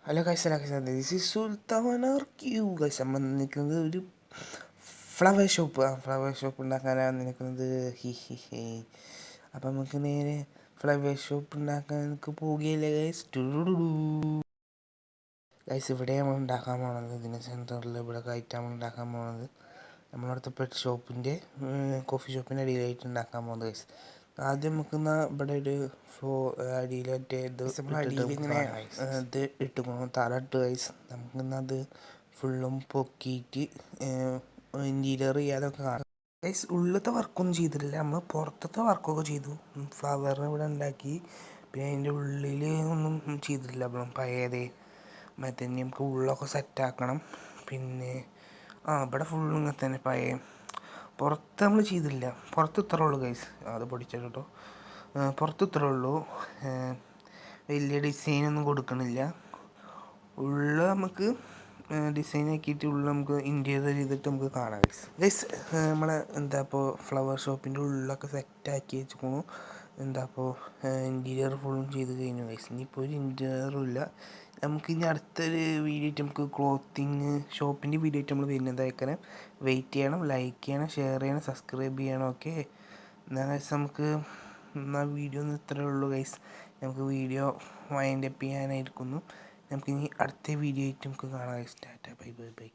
Hello guys, hello guys, this is Sultan RQ guys. നമ്മൾ നിൽക്കുന്നത് ഒരു ഫ്ലവർ ഷോപ്പ് ഉണ്ടാക്കാനാണ് നിൽക്കുന്നത്. ഹി ഹി ഹി. അപ്പം നമുക്ക് നേരെ ഫ്ലവർ ഷോപ്പ് ഉണ്ടാക്കാൻ നമുക്ക് പോവുകയില്ലേ ഗൈസ്. ഗൈസ്, ഇവിടെ നമ്മൾ ഉണ്ടാക്കാൻ പോണത്, ഇതിൻ്റെ സെൻറ്ററിൽ ഇവിടെ ആയിട്ടാണ് ഉണ്ടാക്കാൻ പോണത്. നമ്മളടുത്ത പെറ്റ് ഷോപ്പിൻ്റെ കോഫി ഷോപ്പിൻ്റെ അടിയിലായിട്ട് ഉണ്ടാക്കാൻ പോകുന്നത് ഗൈസ്. ആദ്യം നമുക്ക് ഇവിടെ ഒരു അടിയിലായിട്ട് അടിയിലിങ്ങനെ ഇത് ഇട്ടുകൊള്ളു തല ഇട്ട് ഗൈസ്. നമുക്കിന്നത് ഫുള്ളും പൊക്കിയിട്ട് ഇൻറ്റീരിയർ ചെയ്യാതൊക്കെ കാണാം ഗൈസ്. ഉള്ളിലത്തെ വർക്കൊന്നും ചെയ്തിട്ടില്ല, നമ്മൾ പുറത്തത്തെ വർക്കൊക്കെ ചെയ്തു. ഫ്ലവർ ഇവിടെ ഉണ്ടാക്കി, പിന്നെ അതിൻ്റെ ഉള്ളിൽ ഒന്നും ചെയ്തിട്ടില്ല. അപ്പം പഴയതേ മറ്റേ നമുക്ക് ഉള്ളൊക്കെ സെറ്റാക്കണം. പിന്നെ ഇവിടെ ഫുള്ളും ഇങ്ങനെ തന്നെ പഴയ. പുറത്ത് നമ്മൾ ചെയ്തില്ല, പുറത്ത് ഇത്രേ ഉള്ളൂ ഗൈസ്. അത് പൊടിച്ചിട്ട് കേട്ടോ, പുറത്ത് ഇത്രേ ഉള്ളൂ. വലിയ ഡിസൈനൊന്നും കൊടുക്കണില്ല. ഉള്ള നമുക്ക് ഡിസൈൻ ആക്കിയിട്ട് ഉള്ളിൽ നമുക്ക് ഇൻറ്റീരിയർ ചെയ്തിട്ട് നമുക്ക് കാണാം ഗൈസ്. നമ്മളെ ഇപ്പോൾ ഫ്ലവർ ഷോപ്പിൻ്റെ ഉള്ളിലൊക്കെ സെറ്റാക്കി വെച്ചിരിക്കുന്നു. ഇപ്പോൾ ഇൻറ്റീരിയർ ഫുള്ളും ചെയ്ത് കഴിഞ്ഞു ഗൈസ്. ഇനിയിപ്പോൾ ഒരു ഇൻറ്റീരിയറും ഇല്ല. നമുക്ക് ഇനി അടുത്തൊരു വീഡിയോ ആയിട്ട് നമുക്ക് ക്ലോത്തിങ് ഷോപ്പിൻ്റെ വീഡിയോ ആയിട്ട് നമ്മൾ വരുന്നതായിരിക്കണം. വെയിറ്റ് ചെയ്യണം, ലൈക്ക് ചെയ്യണം, ഷെയർ ചെയ്യണം, സബ്സ്ക്രൈബ് ചെയ്യണം. ഓക്കെ എന്നാൽ ഗൈസ്, നമുക്ക് എന്നാൽ വീഡിയോ ഒന്നും ഇത്രയേ ഉള്ളൂ ഗൈസ്. നമുക്ക് വീഡിയോ വൈൻഡ് അപ്പ് ചെയ്യാനായിരിക്കുന്നു. നമുക്കിനി അടുത്ത വീഡിയോ ആയിട്ട് നമുക്ക് കാണാം guys. Tata, bye bye bye.